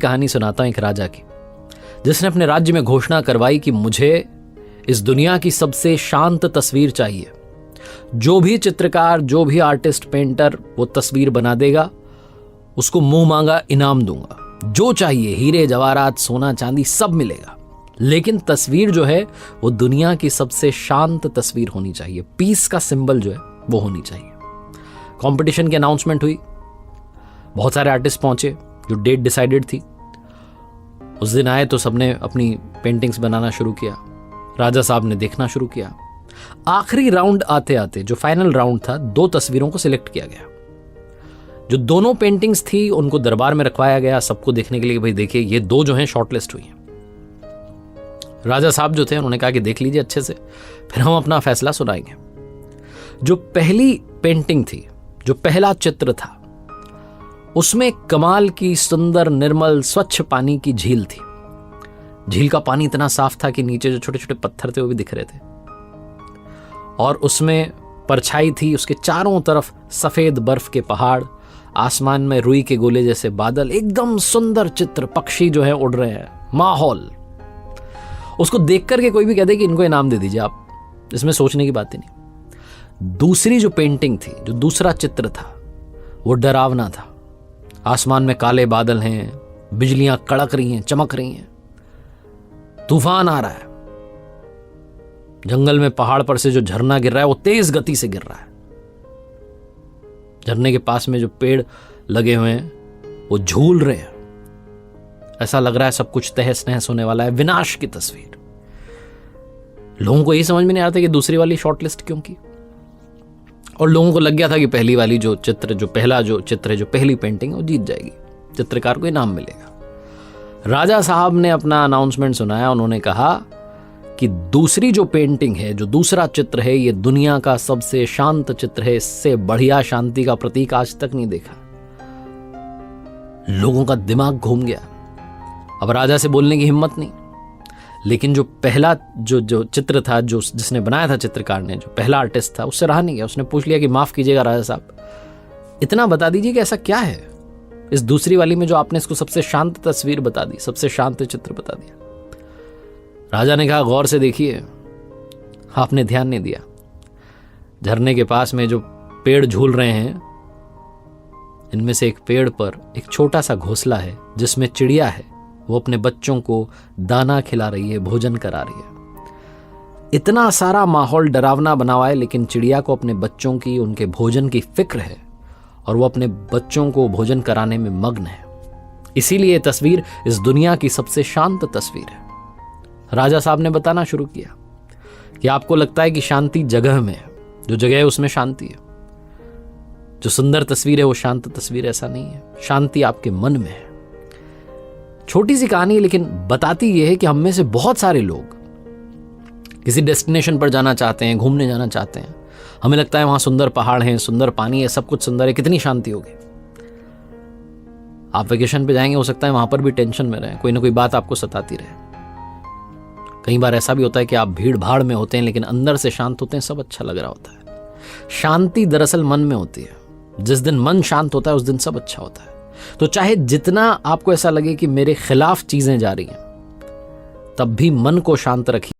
कहानी सुनाता हूं एक राजा की, जिसने अपने राज्य में घोषणा करवाई कि मुझे इस दुनिया की सबसे शांत तस्वीर चाहिए। जो भी चित्रकार, जो भी आर्टिस्ट, पेंटर वो तस्वीर बना देगा, उसको मुंह मांगा इनाम दूंगा। जो चाहिए, हीरे जवाहरात, सोना चांदी सब मिलेगा, लेकिन तस्वीर जो है वो दुनिया की सबसे शांत तस्वीर होनी चाहिए। पीस का सिंबल जो है वो होनी चाहिए। कंपटीशन की अनाउंसमेंट हुई, बहुत सारे आर्टिस्ट पहुंचे, जो डेट डिसाइडेड थी उस दिन आए तो सबने अपनी पेंटिंग्स बनाना शुरू किया। राजा साहब ने देखना शुरू किया। आखिरी राउंड आते आते, जो फाइनल राउंड था, 2 तस्वीरों को सिलेक्ट किया गया। जो दोनों पेंटिंग्स थी उनको दरबार में रखवाया गया सबको देखने के लिए, भाई देखिए ये 2 जो हैं शॉर्टलिस्ट हुई हैं। राजा साहब जो थे उन्होंने कहा कि देख लीजिए अच्छे से, फिर हम अपना फैसला सुनाएंगे। जो पहली पेंटिंग थी, जो पहला चित्र था, उसमें कमाल की सुंदर निर्मल स्वच्छ पानी की झील थी। झील का पानी इतना साफ था कि नीचे जो छोटे छोटे पत्थर थे वो भी दिख रहे थे, और उसमें परछाई थी, उसके चारों तरफ सफेद बर्फ के पहाड़, आसमान में रुई के गोले जैसे बादल, एकदम सुंदर चित्र, पक्षी जो है उड़ रहे हैं, माहौल। उसको देख करके कोई भी कहते कि इनको इनाम दे दीजिए आप, इसमें सोचने की बात ही नहीं। दूसरी जो पेंटिंग थी, जो दूसरा चित्र था, वो डरावना था। आसमान में काले बादल हैं, बिजलियां कड़क रही हैं, चमक रही हैं, तूफान आ रहा है, जंगल में पहाड़ पर से जो झरना गिर रहा है वो तेज गति से गिर रहा है। झरने के पास में जो पेड़ लगे हुए हैं वो झूल रहे हैं। ऐसा लग रहा है सब कुछ तहस नहस होने वाला है, विनाश की तस्वीर। लोगों को यही समझ में नहीं आता कि दूसरी वाली शॉर्टलिस्ट क्यों की, और लोगों को लग गया था कि पहली वाली जो चित्र, जो पहला जो चित्र है, जो पहली पेंटिंग वो जीत जाएगी, चित्रकार को इनाम मिलेगा। राजा साहब ने अपना अनाउंसमेंट सुनाया। उन्होंने कहा कि दूसरी जो पेंटिंग है, जो दूसरा चित्र है, ये दुनिया का सबसे शांत चित्र है, इससे बढ़िया शांति का प्रतीक आज तक नहीं देखा। लोगों का दिमाग घूम गया। अब राजा से बोलने की हिम्मत नहीं, लेकिन जो पहला जो चित्र था, जो जिसने बनाया था चित्रकार ने, जो पहला आर्टिस्ट था, उससे रहा नहीं गया। उसने पूछ लिया कि माफ कीजिएगा राजा साहब, इतना बता दीजिए कि ऐसा क्या है इस दूसरी वाली में जो आपने इसको सबसे शांत तस्वीर बता दी, सबसे शांत चित्र बता दिया। राजा ने कहा गौर से देखिए। आपने ध्यान नहीं दिया। झरने के पास में जो पेड़ झूल रहे हैं, इनमें से एक पेड़ पर एक छोटा सा घोंसला है जिसमें चिड़िया है। वो अपने बच्चों को दाना खिला रही है, भोजन करा रही है। इतना सारा माहौल डरावना बना हुआ है, लेकिन चिड़िया को अपने बच्चों की, उनके भोजन की फिक्र है, और वो अपने बच्चों को भोजन कराने में मग्न है। इसीलिए तस्वीर इस दुनिया की सबसे शांत तस्वीर है। राजा साहब ने बताना शुरू किया कि आपको लगता है कि शांति जगह में है, जो जगह है उसमें शांति है, जो सुंदर तस्वीर है वो शांत तस्वीर, ऐसा नहीं है। शांति आपके मन में है। छोटी सी कहानी है, लेकिन बताती यह है कि हम में से बहुत सारे लोग किसी डेस्टिनेशन पर जाना चाहते हैं, घूमने जाना चाहते हैं। हमें लगता है वहां सुंदर पहाड़ हैं, सुंदर पानी है, सब कुछ सुंदर है, कितनी शांति होगी। आप वेकेशन पे जाएंगे, हो सकता है वहां पर भी टेंशन में रहें, कोई ना कोई बात आपको सताती रहे। कई बार ऐसा भी होता है कि आप भीड़ भाड़ में होते हैं, लेकिन अंदर से शांत होते हैं, सब अच्छा लग रहा होता है। शांति दरअसल मन में होती है। जिस दिन मन शांत होता है उस दिन सब अच्छा होता है। तो चाहे जितना आपको ऐसा लगे कि मेरे खिलाफ चीजें जा रही हैं, तब भी मन को शांत रखिए।